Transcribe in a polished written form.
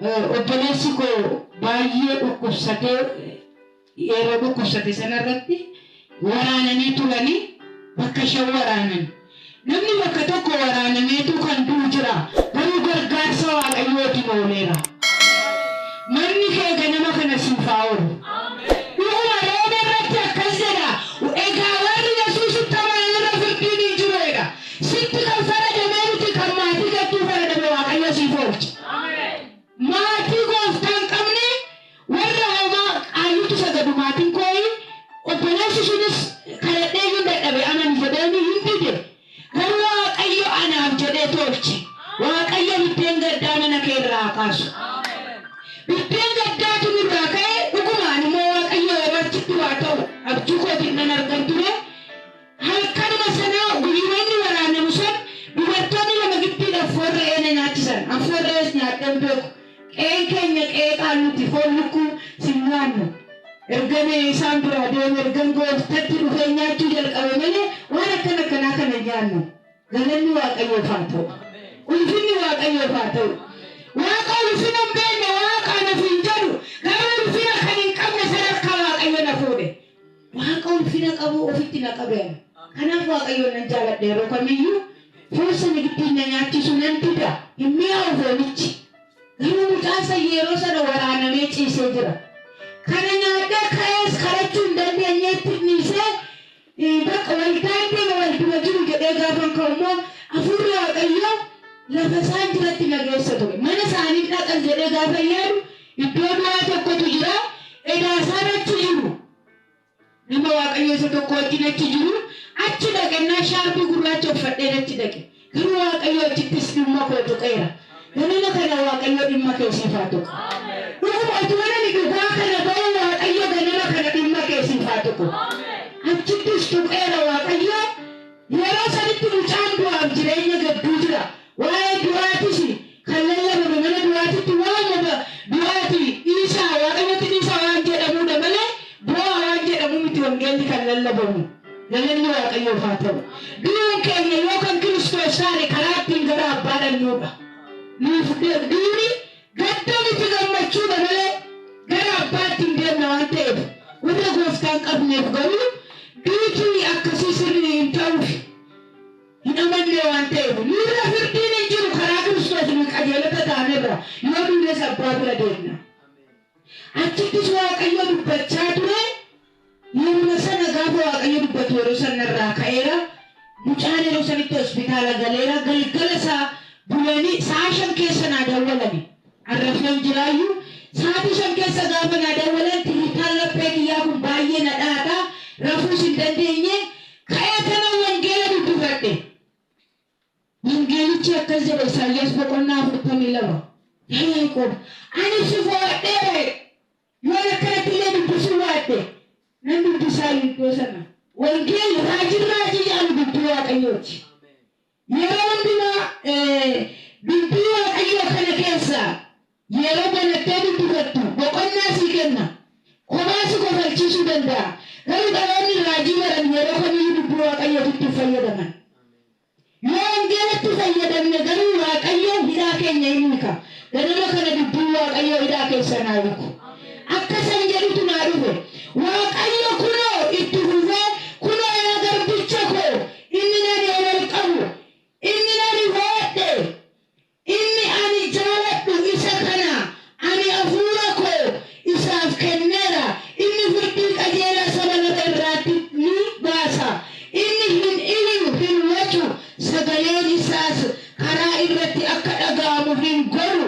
obboleessi koo baay'ee dhukkubsatee yeroo dhukkubsate sanarratti waraananii turanii bakka shan waraanan. Namni bakka tokko waraanameetu kan du'u jira. Garuu gargaarsa Waaqayyootiin ooleera. Manni kee ganama kana siif haa oolu. Dhuguma roobni irratti akkas jedha. Egaa warri Yesuusitti amanan irra firdiin hin jiru jedha. Sitti kan faradamee miti kan maatii gadduu faradame Waaqayyo siif oolcha. Maatii gooftaan qabne warra homaa qaalitu sagadu maatiin kooyi obboleessi sunis kadhadhee hin dadhabe aman jedhanii hin dide. Garuu Waaqayyo anaaf jedhee tolche. Waaqayyo biddeen gaddaa mana kee irraa kaasu. Biddeen gaddaatu nurraa ka'e dhugumaan immoo Waaqayyo irratti waa ta'u abjuu kootiin nan argan ture. Halkanuma sana guyyoonni waraanamu san dubartoonni lama giddiidha afurra eena nyaachisan. Afurrees nyaadhan beeku. Qe'een keenya qe'ee qaallutti foon lukkuu simnaannu. Ergamee isaan biraa deeme ergan gooftatti dhufee nyaachuu jalqabe malee waan akkanaa kana nyaannu. Galanni Waaqayyoof haa ta'u. Ulfinni Waaqayyoof haa ta'u. Waaqa ulfina hin beekne Waaqa naaf hin jedhu garuu ulfina kan hin qabne sadarkaa Waaqayyo na fuudhe. Waaqa ulfina qabu ofitti na qabeera. Kanaaf Waaqayyoon nan jaalladha yeroo kamiyyuu foon giddiin na nyaachisu nan dida hin mi'aawu foonichi. Garuu mucaasa yeroo sana waraanamee ciisee jira. Kana nyaadhee ka'ees kadhachuu hin dandeenyeetti dhiisee bakka waldaan deema walduma jiru jedhee gaafan ka'ummoo hafuurri Waaqayyoo lafa isaan jiratti nageessa ture. Mana isaanii dhaqan jedhee gaafa yaadu iddoo du'aa tokkotu jira. Edaasaan achi jiru. Nama Waaqayyo isa tokko wajjin achi jiru. Achi dhaqennaa shaarbii gurraacha uffadhee achi dhaqe. Garuu Waaqayyo achittis dhimma koo tuqeera. Ganama kana Waaqayyo dhimma keessiif haa tuqu. Dhuguma utuu namni dhugaa kana bahu Waaqayyo ganama kana dhimma keessiif haa tuqu. Achittis tuqeera Waaqayyo. Yeroo sanitti mucaan du'aaf jireenya gadduu jira. Waa'ee du'aatis kan lallabame mana du'aatitti waan du'aati isaa Waaqayyotti isaa waan jedhamudha malee du'aa waan jedhamu miti wangeelli kan lallabamu. Galanni Waaqayyoof haa ta'u. Du'uun keenya yoo kan Kiristoos taane karaa ittiin gara abbaa dhannuudha. Nuuf duuni gadda miti gammachuudha malee gara abbaatti hin deemna waan ta'eef warra gooftaan qabneef garuu duutii akkasii sirrii hin ta'uuf hin amanne waan ta'eef nurra firdiin hin jiru karaa Kiristoos nu qajeelota taanerra yoo duunes abbaa bira deemna. Achittis Waaqayyo dubbachaa ture. Yeroo sana gaafa Waaqayyo dubbatu yeroo sanarraa ka'eera. Mucaan yeroo sanitti hospitaala galeera. Galgala isaa bulanii sa'a 5 keessa naa dawwalani. Arrafeen jiraayyuu sa'aatii 5 keessa gaafa naa dawwalan tiriitaan laphee kiyyaa kun baay'ee na dhaata. Rafuus hin dandeenye ka'ee kana wangeela dubbifadhe. Wangeelichi akkas jedha Isaayyaas boqonnaa 42. Yaa Yaaqoob ani si fo'adhee yoo akkanatti illee dubbisuu baadhe nan dubbisaa iddoo sana. Wangeelli raajii jedhamu dubbii Waaqayyooti. Yeroo hundumaa dubbii Waaqayyoo kana keessa yeroo banattee dubbifattu boqonnaa sii kenna. Kophaa si kofalchiisuu danda'a. Garuu dhaloonni raajii baran yeroo kamiyyuu dubbii Waaqayyootti fayyadaman. Yoo wangeelatti fayyadamne garuu Waaqayyo hidhaa keenya hin hiika. Ganama kana dubbii Waaqayyoo hidhaa keessa naa hiiku. Akka san jedhutu naa dhufe. Waaqayyo kunoo itti fufee kunoo yaa garbicha koo inni nani ol qabu inni nani hoodhe inni ani jaaladhu isa kana ani hafuura koo isaaf kenneera inni firdii qajeelaa saba lafa irraatti ni baasa inni hin iyyu hin wacu sagaleen isaas karaa irratti akka dhaga'amu hin godhu